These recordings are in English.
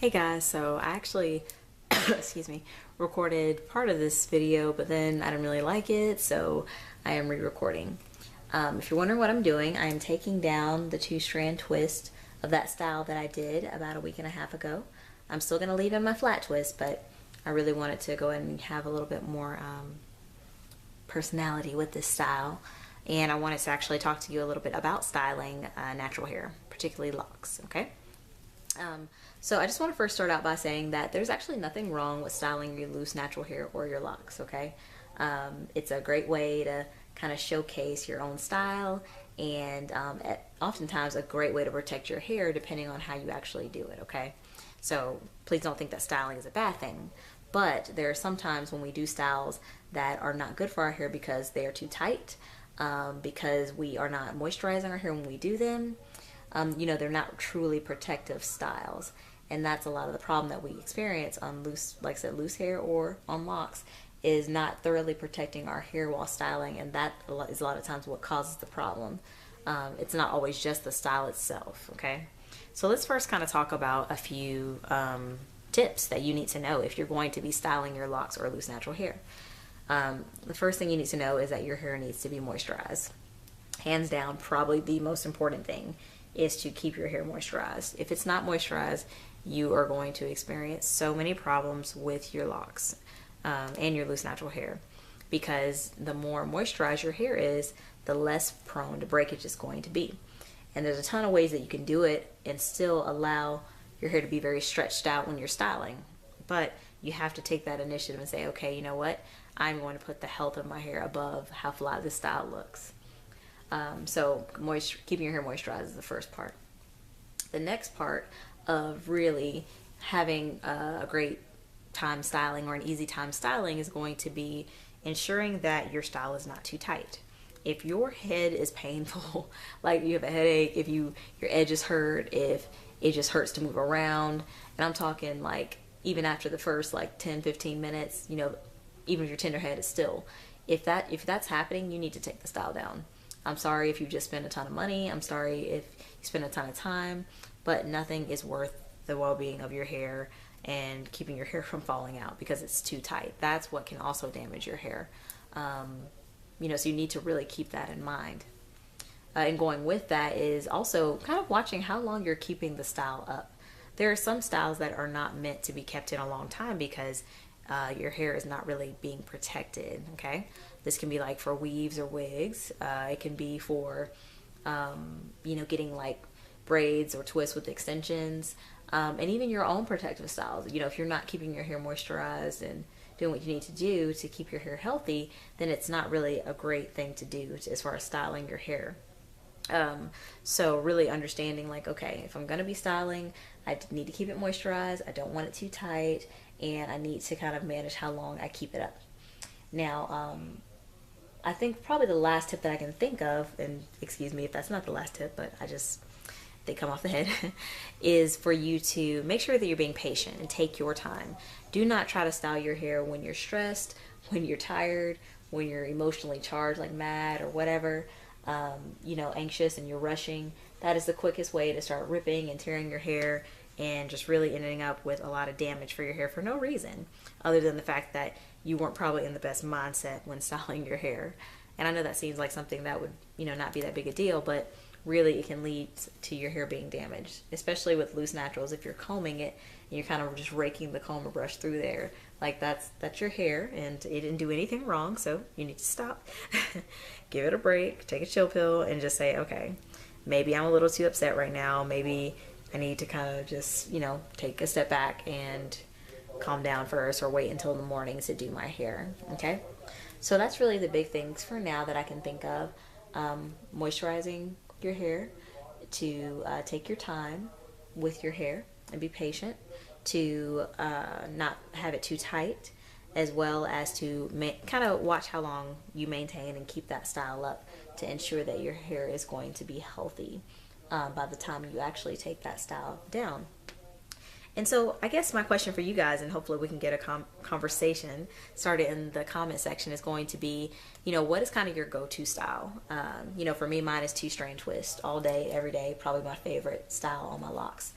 Hey guys, so I actually, excuse me, recorded part of this video, but then I didn't really like it, so I am re-recording. If you're wondering what I'm doing, I am taking down the two-strand twist of that style that I did about a week and a half ago. I'm still going to leave in my flat twist, but I really wanted to go ahead and have a little bit more personality with this style. And I wanted to actually talk to you a little bit about styling natural hair, particularly locks, okay? So I just want to first start out by saying that there's actually nothing wrong with styling your loose natural hair or your locks, okay? It's a great way to kind of showcase your own style and oftentimes a great way to protect your hair depending on how you actually do it, okay? So please don't think that styling is a bad thing. But there are some times when we do styles that are not good for our hair because they are too tight, because we are not moisturizing our hair when we do them. They're not truly protective styles. And that's a lot of the problem that we experience on loose, like I said, loose hair or on locks, is not thoroughly protecting our hair while styling. And that is a lot of times what causes the problem. It's not always just the style itself, okay? So let's first kind of talk about a few tips that you need to know if you're going to be styling your locks or loose natural hair. The first thing you need to know is that your hair needs to be moisturized. Hands down, probably the most important thing is to keep your hair moisturized. If it's not moisturized, you are going to experience so many problems with your locks and your loose natural hair, because the more moisturized your hair is, the less prone to breakage it's going to be. And there's a ton of ways that you can do it and still allow your hair to be very stretched out when you're styling. But you have to take that initiative and say, okay, you know what? I'm going to put the health of my hair above how flat this style looks. So keeping your hair moisturized is the first part. The next part of really having a great time styling or an easy time styling is going to be ensuring that your style is not too tight. If your head is painful, like you have a headache, if your edges hurt, if it just hurts to move around, and I'm talking like even after the first like 10-15 minutes, even if your tender head is still, if that's happening, you need to take the style down. I'm sorry if you just spent a ton of money. I'm sorry if you spend a ton of time, but nothing is worth the well-being of your hair and keeping your hair from falling out because it's too tight. That's what can also damage your hair. So you need to really keep that in mind. And going with that is also kind of watching how long you're keeping the style up. There are some styles that are not meant to be kept in a long time because your hair is not really being protected, okay? This can be like for weaves or wigs. It can be for, getting like braids or twists with extensions, and even your own protective styles. If you're not keeping your hair moisturized and doing what you need to do to keep your hair healthy, then it's not really a great thing to do as far as styling your hair. So really understanding like, okay, if I'm going to be styling, I need to keep it moisturized. I don't want it too tight, and I need to kind of manage how long I keep it up. Now, I think probably the last tip that I can think of, and excuse me if that's not the last tip, but they come off the head, is for you to make sure that you're being patient and take your time. Do not try to style your hair when you're stressed, when you're tired, when you're emotionally charged, like mad or whatever, anxious and you're rushing. That is the quickest way to start ripping and tearing your hair and just really ending up with a lot of damage for your hair for no reason other than the fact that you weren't probably in the best mindset when styling your hair. And I know that seems like something that would, not be that big a deal, but really it can lead to your hair being damaged, especially with loose naturals. If you're combing it and you're kind of just raking the comb or brush through there, like that's your hair and it didn't do anything wrong, so you need to stop. Give it a break, take a chill pill, and just say, okay, maybe I'm a little too upset right now. Maybe I need to kind of just, take a step back and calm down first, or wait until the morning to do my hair, okay? So that's really the big things for now that I can think of. Moisturizing your hair, to take your time with your hair and be patient, to not have it too tight, as well as to kind of watch how long you maintain and keep that style up to ensure that your hair is going to be healthy by the time you actually take that style down. And so I guess my question for you guys, and hopefully we can get a conversation started in the comment section, is going to be, what is kind of your go-to style? For me, mine is two-strand twist all day, every day, probably my favorite style on my locks.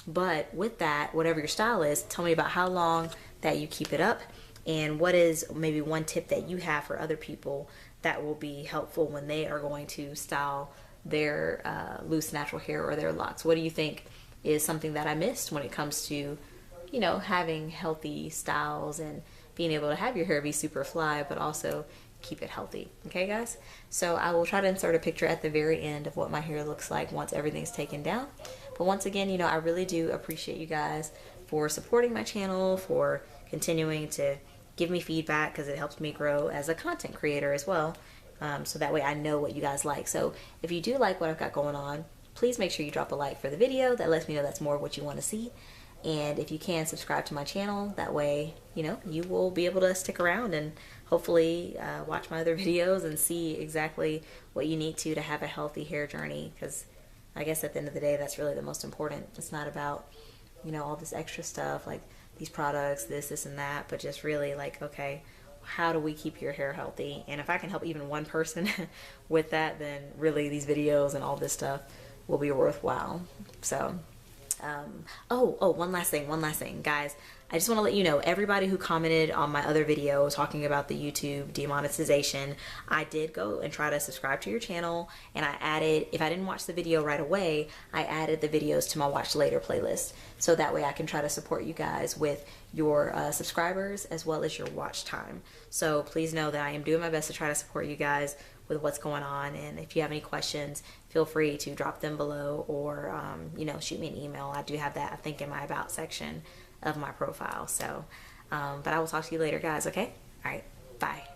But with that, whatever your style is, tell me about how long that you keep it up, and what is maybe one tip that you have for other people that will be helpful when they are going to style their loose natural hair or their locks. What do you think is something that I missed when it comes to, you know, having healthy styles and being able to have your hair be super fly, but also keep it healthy? Okay, guys? So I will try to insert a picture at the very end of what my hair looks like once everything's taken down. But once again, you know, I really do appreciate you guys for supporting my channel, for continuing to give me feedback, because it helps me grow as a content creator as well. So that way I know what you guys like. So if you do like what I've got going on, please make sure you drop a like for the video. That lets me know that's more of what you want to see. And if you can, subscribe to my channel. That way, you know, you will be able to stick around and hopefully watch my other videos and see exactly what you need to have a healthy hair journey. Because I guess at the end of the day, that's really the most important. It's not about, you know, all this extra stuff like these products, this and that, but just really like, okay, how do we keep your hair healthy? And if I can help even one person with that, then really these videos and all this stuff will be worthwhile. So one last thing, guys. I just want to let you know, everybody who commented on my other video talking about the YouTube demonetization, I did go and try to subscribe to your channel, and I added, if I didn't watch the video right away, I added the videos to my watch later playlist, so that way I can try to support you guys with your subscribers as well as your watch time. So please know that I am doing my best to try to support you guys with what's going on, and if you have any questions, feel free to drop them below, or you know, shoot me an email. I do have that, I think, in my about section of my profile. So but I will talk to you later, guys. Okay, all right, bye.